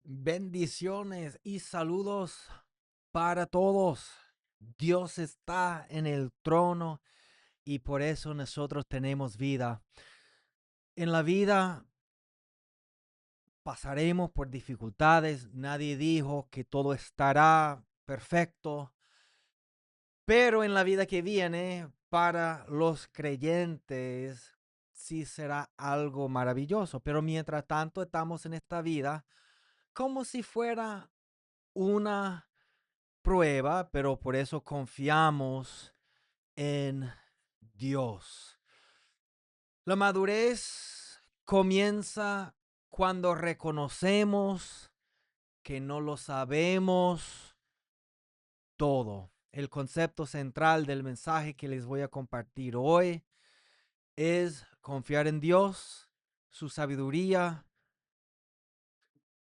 Bendiciones y saludos para todos. Dios está en el trono y por eso nosotros tenemos vida. En la vida pasaremos por dificultades. Nadie dijo que todo estará perfecto, pero en la vida que viene, para los creyentes, sí será algo maravilloso. Pero mientras tanto estamos en esta vida como si fuera una prueba, pero por eso confiamos en Dios. La madurez comienza cuando reconocemos que no lo sabemos todo. El concepto central del mensaje que les voy a compartir hoy es confiar en Dios, su sabiduría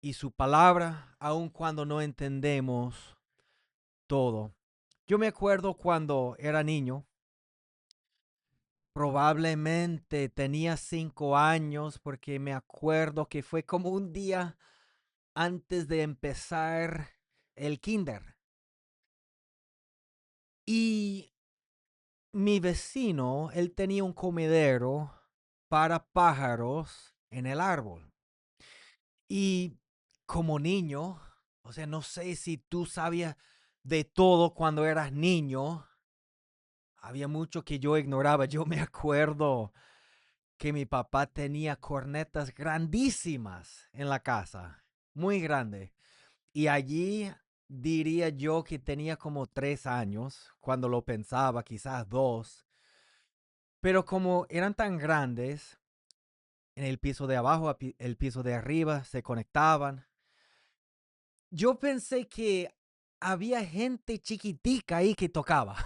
y su palabra, aun cuando no entendemos todo. Yo me acuerdo cuando era niño. Probablemente tenía 5 años porque me acuerdo que fue como un día antes de empezar el kinder. Y mi vecino, él tenía un comedero para pájaros en el árbol. Y como niño, o sea, no sé si tú sabías de todo cuando eras niño. Había mucho que yo ignoraba. Yo me acuerdo que mi papá tenía cornetas grandísimas en la casa, muy grande. Y allí diría yo que tenía como 3 años, cuando lo pensaba, quizás 2. Pero como eran tan grandes, en el piso de abajo, el piso de arriba, se conectaban. Yo pensé que había gente chiquitica ahí que tocaba.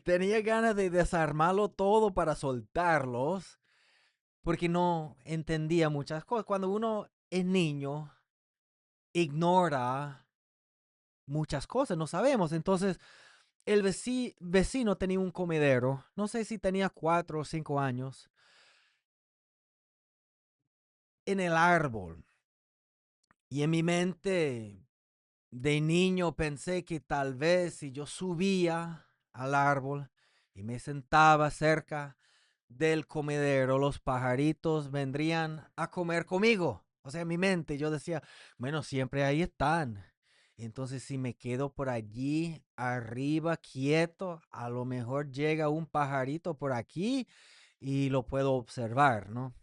Tenía ganas de desarmarlo todo para soltarlos porque no entendía muchas cosas. Cuando uno es niño, ignora muchas cosas, no sabemos. Entonces, el vecino tenía un comedero, no sé si tenía 4 o 5 años, en el árbol. Y en mi mente de niño pensé que tal vez si yo subía al árbol y me sentaba cerca del comedero, los pajaritos vendrían a comer conmigo. O sea, en mi mente yo decía, bueno, siempre ahí están. Entonces, si me quedo por allí arriba quieto, a lo mejor llega un pajarito por aquí y lo puedo observar, ¿no?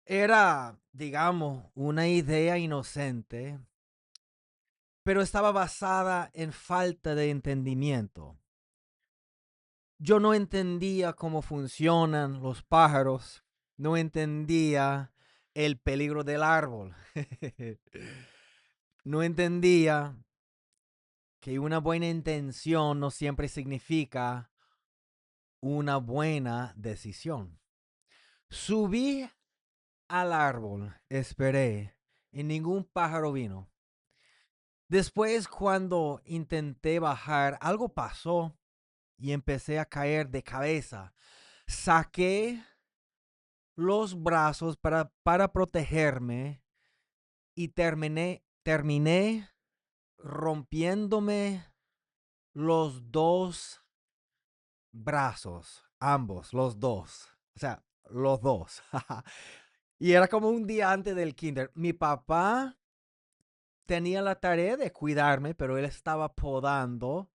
Era, digamos, una idea inocente, pero estaba basada en falta de entendimiento. Yo no entendía cómo funcionan los pájaros, no entendía el peligro del árbol, no entendía que una buena intención no siempre significa una buena decisión. Subí al árbol, esperé, y ningún pájaro vino. Después, cuando intenté bajar, algo pasó y empecé a caer de cabeza. Saqué los brazos para protegerme y terminé rompiéndome los dos brazos, ambos, los dos. O sea, los dos. Y era como un día antes del kinder. Mi papá tenía la tarea de cuidarme, pero él estaba podando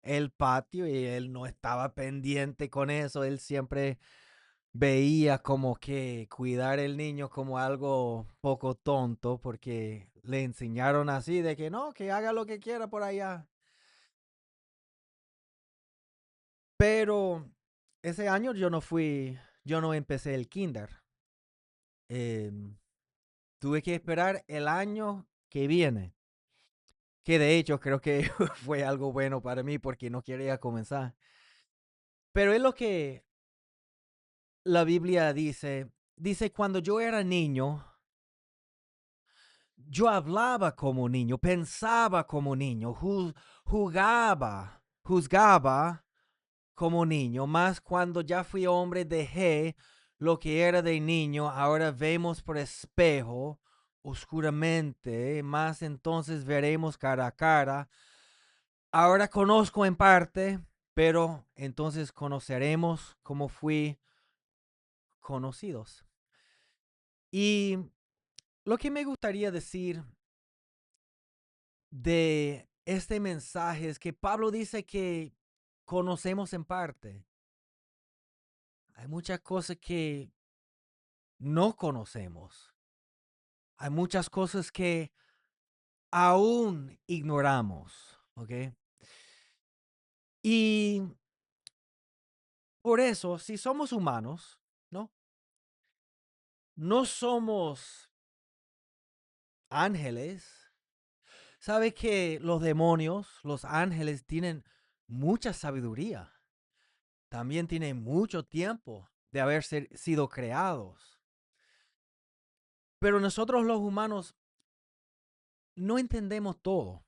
el patio y él no estaba pendiente con eso. Él siempre veía como que cuidar el niño como algo poco tonto porque le enseñaron así de que no, que haga lo que quiera por allá. Pero ese año yo no empecé el kinder. Em, Tuve que esperar el año que viene, que de hecho creo que fue algo bueno para mí porque no quería comenzar. Pero es lo que la Biblia dice, cuando yo era niño, yo hablaba como niño, pensaba como niño, juzgaba como niño, más cuando ya fui hombre dejé lo que era de niño, ahora vemos por espejo oscuramente, más entonces veremos cara a cara. Ahora conozco en parte, pero entonces conoceremos como fui conocidos. Y lo que me gustaría decir de este mensaje es que Pablo dice que conocemos en parte. Hay muchas cosas que no conocemos. Hay muchas cosas que aún ignoramos, ¿ok? Y por eso, si somos humanos, ¿no? No somos ángeles. ¿Sabe que los demonios, los ángeles, tienen mucha sabiduría? También tienen mucho tiempo de haber sido creados. Pero nosotros los humanos no entendemos todo.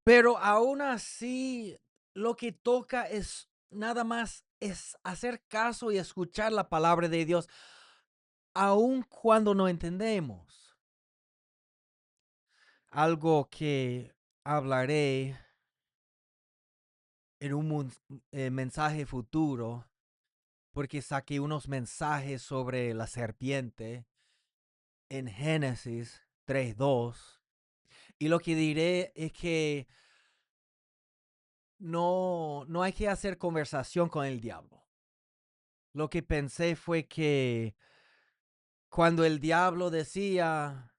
Pero aún así, lo que toca es nada más es hacer caso y escuchar la palabra de Dios, aun cuando no entendemos. Algo que hablaré en un mensaje futuro, porque saqué unos mensajes sobre la serpiente en Génesis 3:2. Y lo que diré es que no hay que hacer conversación con el diablo. Lo que pensé fue que cuando el diablo decía,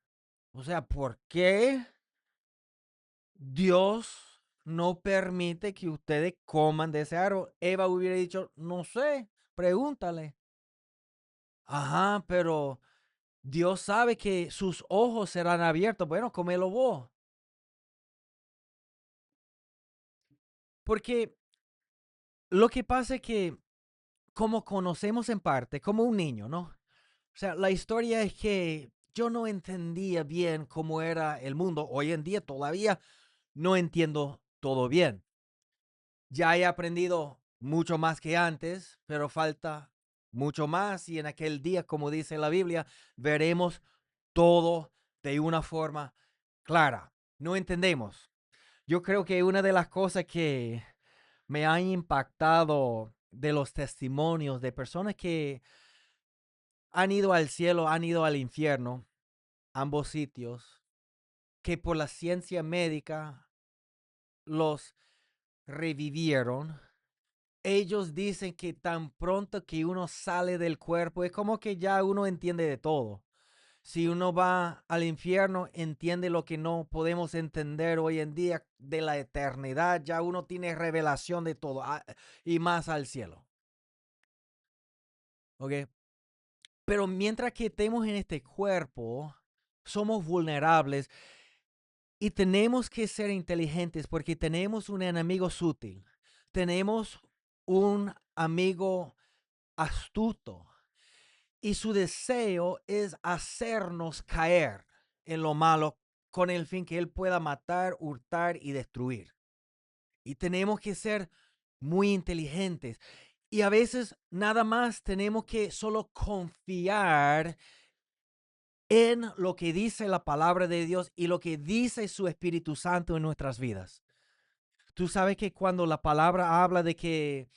o sea, ¿por qué Dios no permite que ustedes coman de ese árbol? Eva hubiera dicho, no sé, pregúntale. Ajá, pero Dios sabe que sus ojos serán abiertos. Bueno, comelo vos. Porque lo que pasa es que como conocemos en parte, como un niño, ¿no? O sea, la historia es que yo no entendía bien cómo era el mundo. Hoy en día todavía no entiendo todo bien. Ya he aprendido mucho más que antes, pero falta mucho más y en aquel día, como dice la Biblia, veremos todo de una forma clara. No entendemos. Yo creo que una de las cosas que me han impactado de los testimonios de personas que han ido al cielo, han ido al infierno, ambos sitios, que por la ciencia médica los revivieron. Ellos dicen que tan pronto que uno sale del cuerpo, es como que ya uno entiende de todo. Si uno va al infierno, entiende lo que no podemos entender hoy en día de la eternidad. Ya uno tiene revelación de todo y más al cielo. ¿Ok? Pero mientras que estemos en este cuerpo, somos vulnerables y tenemos que ser inteligentes porque tenemos un enemigo sutil. Tenemos un amigo astuto y su deseo es hacernos caer en lo malo con el fin que él pueda matar, hurtar y destruir. Y tenemos que ser muy inteligentes. Y a veces nada más tenemos que solo confiar en lo que dice la palabra de Dios y lo que dice su Espíritu Santo en nuestras vidas. Tú sabes que cuando la palabra habla de que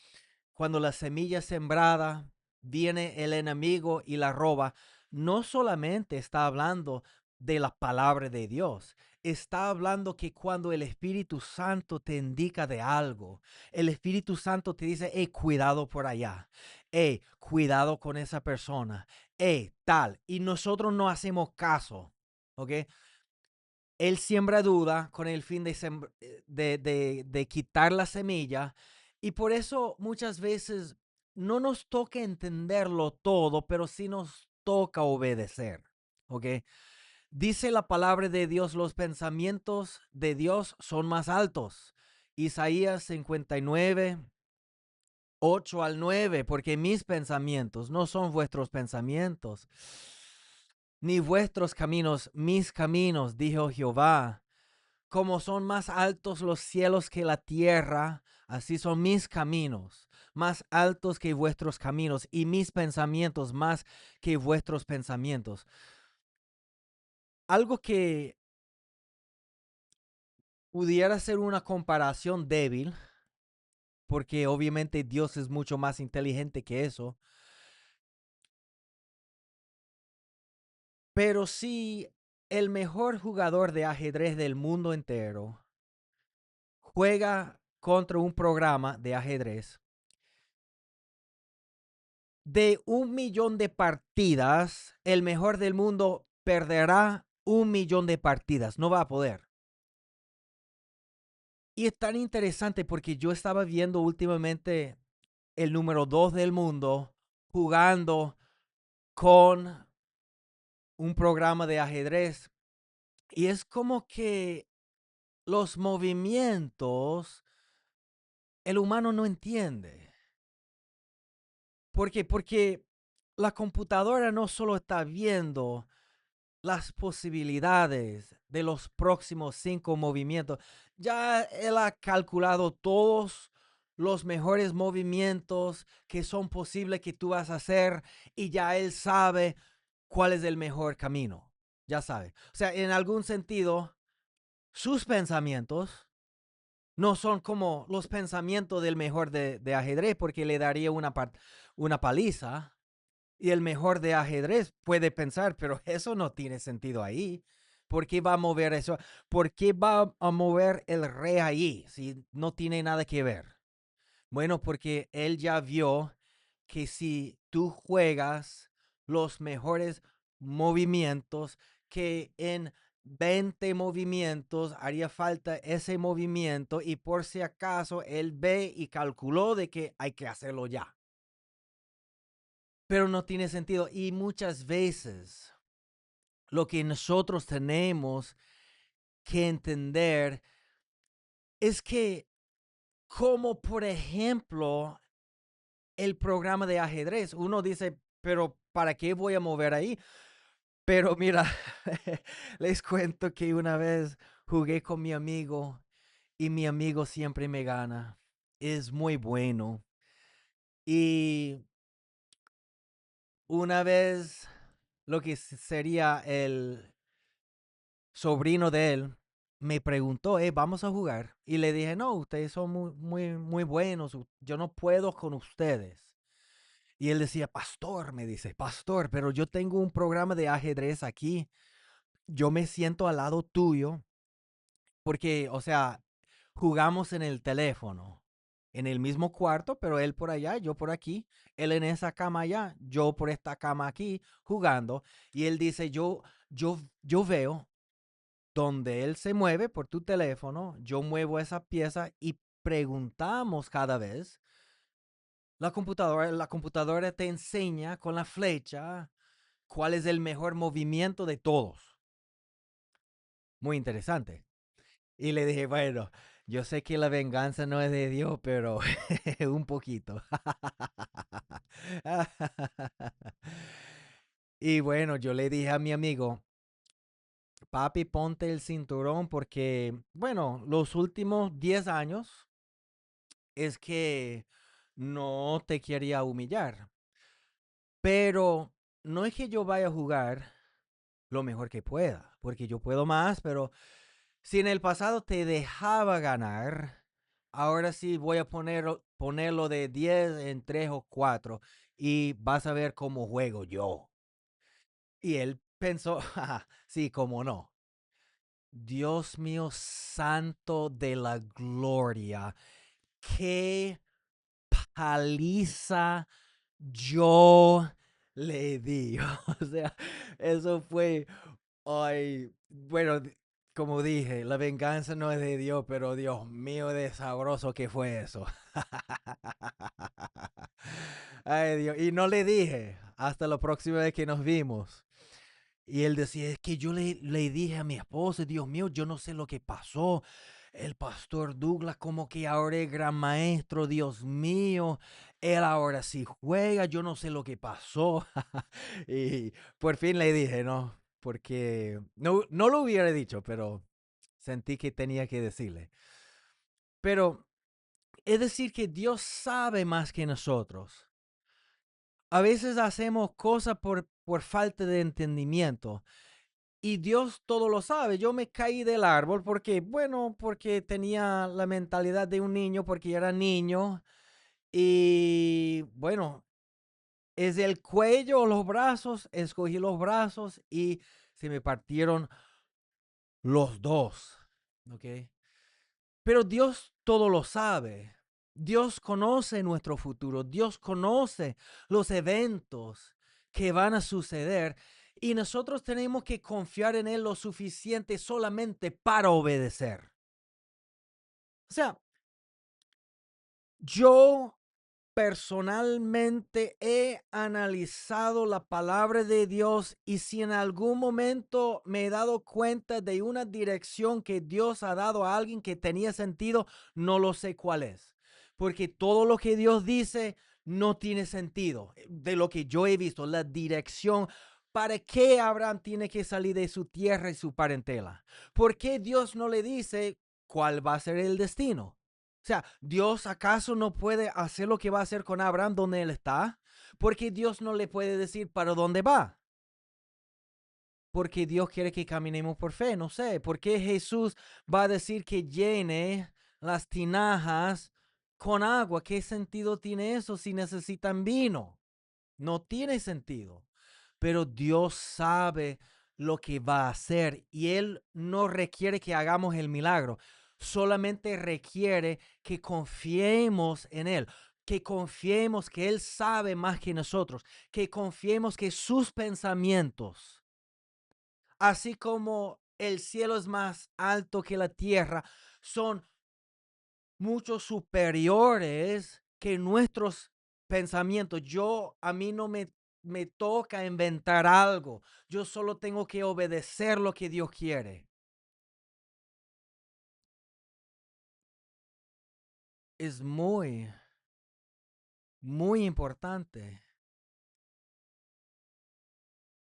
cuando la semilla es sembrada, viene el enemigo y la roba, no solamente está hablando de la palabra de Dios, está hablando que cuando el Espíritu Santo te indica de algo, el Espíritu Santo te dice, hey, cuidado por allá, hey, cuidado con esa persona, hey, tal, y nosotros no hacemos caso, ¿ok? Él siembra duda con el fin de quitar la semilla y por eso muchas veces no nos toca entenderlo todo, pero sí nos toca obedecer, ¿ok? Dice la palabra de Dios, los pensamientos de Dios son más altos. Isaías 59, 8 al 9, porque mis pensamientos no son vuestros pensamientos, ni vuestros caminos, mis caminos, dijo Jehová. como son más altos los cielos que la tierra, así son mis caminos, más altos que vuestros caminos, y mis pensamientos más que vuestros pensamientos. Algo que pudiera ser una comparación débil, porque obviamente Dios es mucho más inteligente que eso, pero si el mejor jugador de ajedrez del mundo entero juega contra un programa de ajedrez, de 1 millón de partidas, el mejor del mundo perderá 1 millón de partidas. No va a poder. Y es tan interesante porque yo estaba viendo últimamente el número 2 del mundo jugando con un programa de ajedrez. Y es como que los movimientos el humano no entiende. ¿Por qué? Porque la computadora no solo está viendo las posibilidades de los próximos 5 movimientos. Ya él ha calculado todos los mejores movimientos que son posibles que tú vas a hacer y ya él sabe cuál es el mejor camino. Ya sabe. O sea, en algún sentido, sus pensamientos no son como los pensamientos del mejor de ajedrez porque le daría una paliza. Y el mejor de ajedrez puede pensar, pero eso no tiene sentido ahí. ¿Por qué va a mover eso? ¿Por qué va a mover el rey ahí si no tiene nada que ver? Bueno, porque él ya vio que si tú juegas los mejores movimientos, que en 20 movimientos haría falta ese movimiento y por si acaso él ve y calculó de que hay que hacerlo ya. Pero no tiene sentido. Y muchas veces lo que nosotros tenemos que entender es que, como por ejemplo, el programa de ajedrez, uno dice, pero ¿para qué voy a mover ahí? Pero mira, les cuento que una vez jugué con mi amigo y mi amigo siempre me gana. Es muy bueno. Y una vez lo que sería el sobrino de él me preguntó, vamos a jugar. Y le dije, no, ustedes son muy, muy, muy buenos. Yo no puedo con ustedes. Y él decía, pastor, me dice, pastor, pero yo tengo un programa de ajedrez aquí. Yo me siento al lado tuyo porque, o sea, jugamos en el teléfono, en el mismo cuarto, pero él por allá, yo por aquí, él en esa cama allá, yo por esta cama aquí, jugando. Y él dice, yo veo donde él se mueve por tu teléfono, yo muevo esa pieza y preguntamos cada vez. La computadora te enseña con la flecha cuál es el mejor movimiento de todos. Muy interesante. Y le dije, bueno, yo sé que la venganza no es de Dios, pero un poquito. Y bueno, yo le dije a mi amigo, papi, ponte el cinturón porque, bueno, los últimos 10 años es que no te quería humillar, pero no es que yo vaya a jugar lo mejor que pueda, porque yo puedo más, pero si en el pasado te dejaba ganar, ahora sí voy a ponerlo de 10 en 3 o 4 y vas a ver cómo juego yo. Y él pensó, sí, cómo no. Dios mío, santo de la gloria, qué paliza yo le di. O sea, eso fue, ay, bueno, como dije, la venganza no es de Dios, pero Dios mío, de sabroso que fue eso. Ay, Dios, y no le dije hasta la próxima vez que nos vimos. Y él decía, es que yo le dije a mi esposa, Dios mío, yo no sé lo que pasó. El pastor Douglas como que ahora es gran maestro, Dios mío. Él ahora sí juega, yo no sé lo que pasó. Y por fin le dije, no, porque no lo hubiera dicho, pero sentí que tenía que decirle. Pero es decir que Dios sabe más que nosotros. A veces hacemos cosas por falta de entendimiento. Y Dios todo lo sabe. Yo me caí del árbol porque, bueno, porque tenía la mentalidad de un niño, porque yo era niño. Y bueno, es el cuello o los brazos. Escogí los brazos y se me partieron los dos. ¿Ok? Pero Dios todo lo sabe. Dios conoce nuestro futuro. Dios conoce los eventos que van a suceder. Y nosotros tenemos que confiar en Él lo suficiente solamente para obedecer. O sea, yo personalmente he analizado la palabra de Dios y si en algún momento me he dado cuenta de una dirección que Dios ha dado a alguien que tenía sentido, no lo sé cuál es. Porque todo lo que Dios dice no tiene sentido. De lo que yo he visto, la dirección. ¿Para qué Abraham tiene que salir de su tierra y su parentela? ¿Por qué Dios no le dice cuál va a ser el destino? O sea, ¿Dios acaso no puede hacer lo que va a hacer con Abraham donde él está? Porque Dios no le puede decir para dónde va. Porque Dios quiere que caminemos por fe, no sé. ¿Por qué Jesús va a decir que llene las tinajas con agua? ¿Qué sentido tiene eso si necesitan vino? No tiene sentido. Pero Dios sabe lo que va a hacer y Él no requiere que hagamos el milagro. Solamente requiere que confiemos en Él, que confiemos que Él sabe más que nosotros, que confiemos que sus pensamientos, así como el cielo es más alto que la tierra, son mucho superiores que nuestros pensamientos. A mí no me toca inventar algo. Yo solo tengo que obedecer lo que Dios quiere. Es muy, muy importante.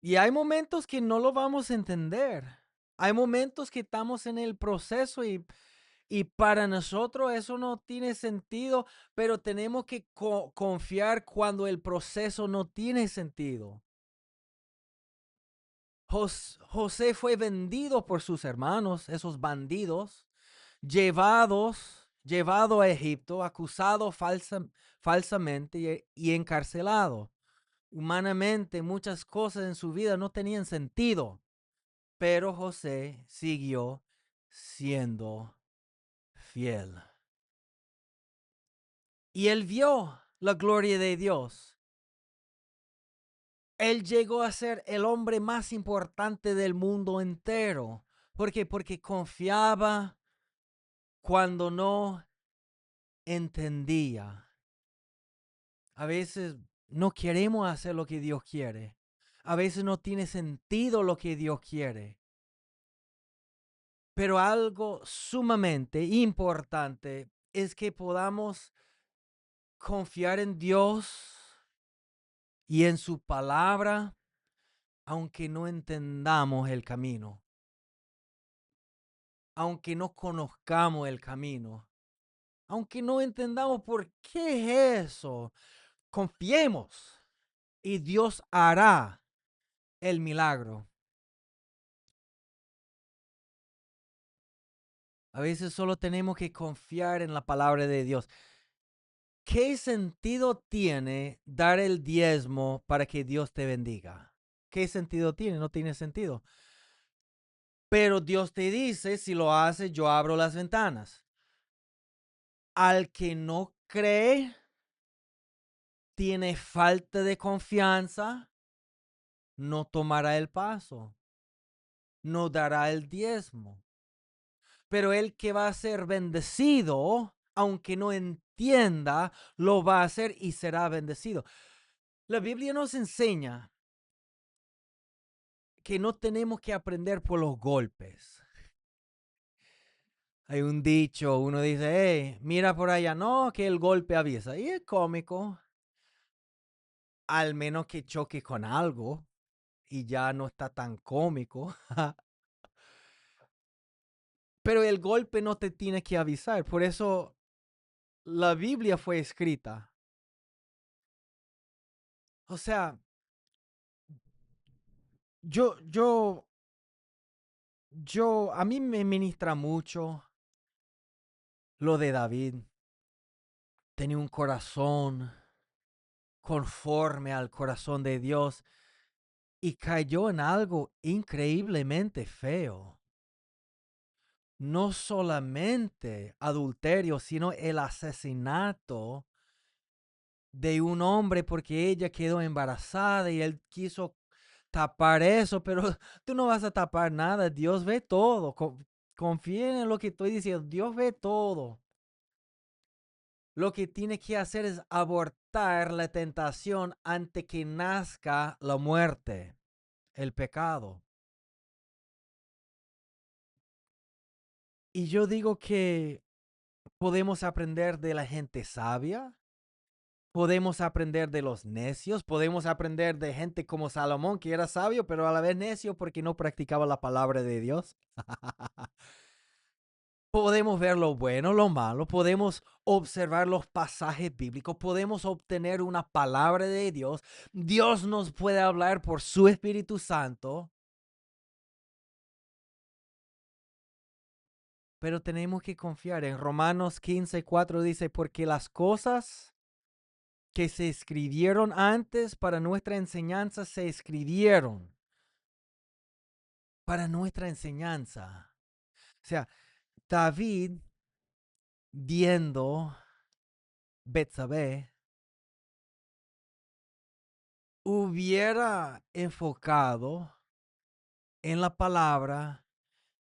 Y hay momentos que no lo vamos a entender. Hay momentos que estamos en el proceso y para nosotros eso no tiene sentido, pero tenemos que confiar cuando el proceso no tiene sentido. José fue vendido por sus hermanos, esos bandidos, llevado a Egipto, acusado falsamente y encarcelado. Humanamente, muchas cosas en su vida no tenían sentido, pero José siguió siendo fiel. Y él vio la gloria de Dios. Él llegó a ser el hombre más importante del mundo entero. ¿Por qué? Porque confiaba cuando no entendía. A veces no queremos hacer lo que Dios quiere. A veces no tiene sentido lo que Dios quiere. Pero algo sumamente importante es que podamos confiar en Dios y en su palabra, aunque no entendamos el camino, aunque no conozcamos el camino, aunque no entendamos por qué es eso. Confiemos y Dios hará el milagro. A veces solo tenemos que confiar en la palabra de Dios. ¿Qué sentido tiene dar el diezmo para que Dios te bendiga? ¿Qué sentido tiene? No tiene sentido. Pero Dios te dice, si lo haces, yo abro las ventanas. Al que no cree, tiene falta de confianza, no tomará el paso, no dará el diezmo. Pero el que va a ser bendecido, aunque no entienda, lo va a hacer y será bendecido. La Biblia nos enseña que no tenemos que aprender por los golpes. Hay un dicho, uno dice, hey, mira por allá, no, que el golpe avisa. Y es cómico, al menos que choque con algo y ya no está tan cómico. Pero el golpe no te tiene que avisar. Por eso la Biblia fue escrita. O sea, yo, yo, a mí me ministra mucho lo de David. Tenía un corazón conforme al corazón de Dios y cayó en algo increíblemente feo. No solamente adulterio, sino el asesinato de un hombre porque ella quedó embarazada y él quiso tapar eso, pero tú no vas a tapar nada, Dios ve todo. Confía en lo que estoy diciendo, Dios ve todo. Lo que tiene que hacer es abortar la tentación antes que nazca la muerte, el pecado. Y yo digo que podemos aprender de la gente sabia, podemos aprender de los necios, podemos aprender de gente como Salomón, que era sabio, pero a la vez necio porque no practicaba la palabra de Dios. Podemos ver lo bueno, lo malo, podemos observar los pasajes bíblicos, podemos obtener una palabra de Dios. Dios nos puede hablar por su Espíritu Santo, pero tenemos que confiar. En Romanos 15:4 dice, porque las cosas que se escribieron antes para nuestra enseñanza se escribieron para nuestra enseñanza. O sea, David viendo Betsabé hubiera enfocado en la palabra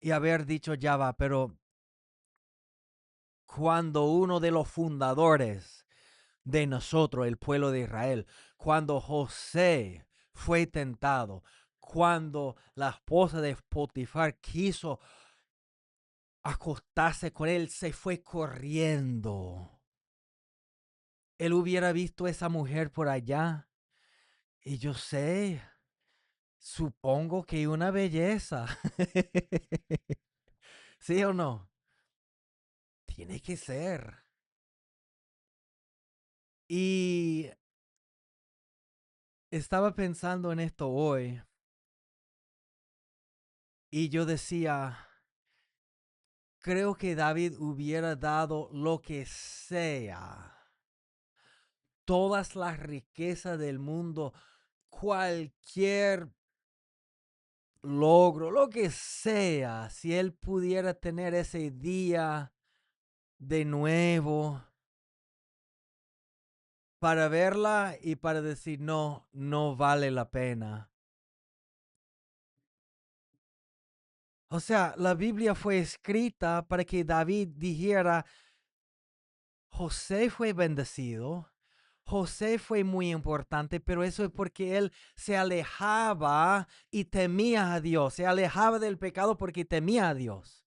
y haber dicho ya va, pero cuando uno de los fundadores de nosotros, el pueblo de Israel, cuando José fue tentado, cuando la esposa de Potifar quiso acostarse con él, se fue corriendo. Él hubiera visto a esa mujer por allá y yo sé, supongo que una belleza. ¿Sí o no? Tiene que ser. Y estaba pensando en esto hoy y yo decía, creo que David hubiera dado lo que sea, todas las riquezas del mundo, cualquier logro, lo que sea, si él pudiera tener ese día de nuevo para verla y para decir, no, no vale la pena. O sea, la Biblia fue escrita para que David dijera, José fue bendecido, José fue muy importante, pero eso es porque él se alejaba y temía a Dios, se alejaba del pecado porque temía a Dios.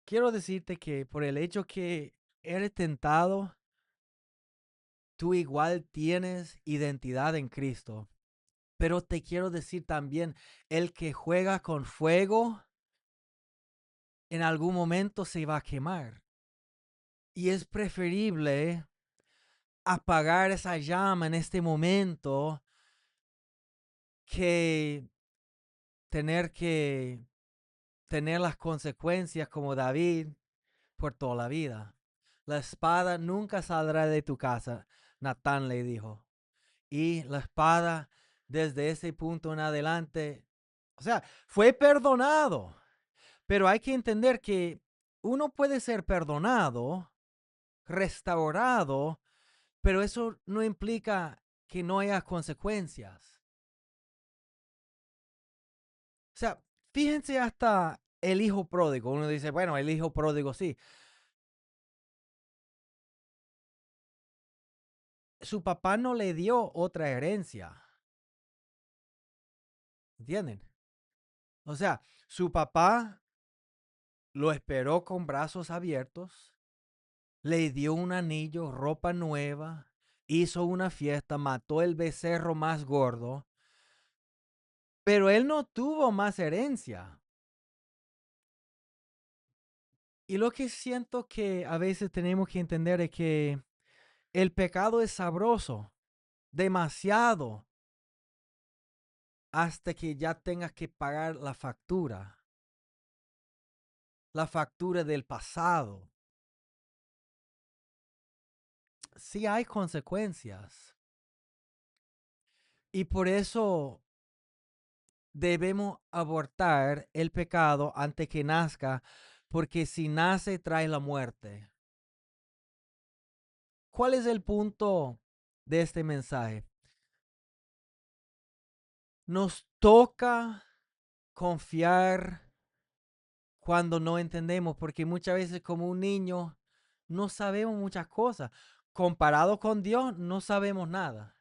Quiero decirte que por el hecho que eres tentado, tú igual tienes identidad en Cristo. Pero te quiero decir también, el que juega con fuego, en algún momento se va a quemar. Y es preferible apagar esa llama en este momento que tener que tener las consecuencias como David por toda la vida. La espada nunca saldrá de tu casa, Natán le dijo. Y la espada desde ese punto en adelante, o sea, fue perdonado. Pero hay que entender que uno puede ser perdonado, restaurado, pero eso no implica que no haya consecuencias. O sea, fíjense hasta el hijo pródigo. Uno dice, bueno, el hijo pródigo sí. Su papá no le dio otra herencia. ¿Entienden? O sea, su papá lo esperó con brazos abiertos, le dio un anillo, ropa nueva, hizo una fiesta, mató el becerro más gordo pero él no tuvo más herencia. Y lo que siento que a veces tenemos que entender es que el pecado es sabroso, demasiado, hasta que ya tengas que pagar la factura del pasado. Sí hay consecuencias. Y por eso debemos abortar el pecado antes que nazca, porque si nace trae la muerte. ¿Cuál es el punto de este mensaje? Nos toca confiar cuando no entendemos, porque muchas veces como un niño no sabemos muchas cosas. Comparado con Dios, no sabemos nada.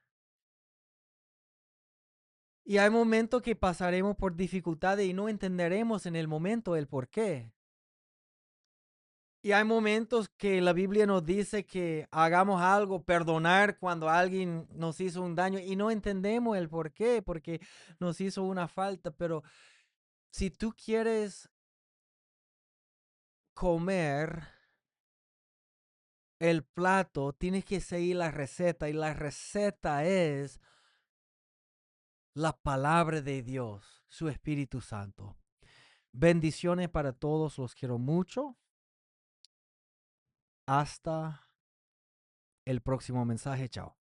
Y hay momentos que pasaremos por dificultades y no entenderemos en el momento el por qué. Y hay momentos que la Biblia nos dice que hagamos algo, perdonar cuando alguien nos hizo un daño y no entendemos el por qué, porque nos hizo una falta. Pero si tú quieres comer el plato, tienes que seguir la receta y la receta es la palabra de Dios, su Espíritu Santo. Bendiciones para todos, los quiero mucho. Hasta el próximo mensaje, chao.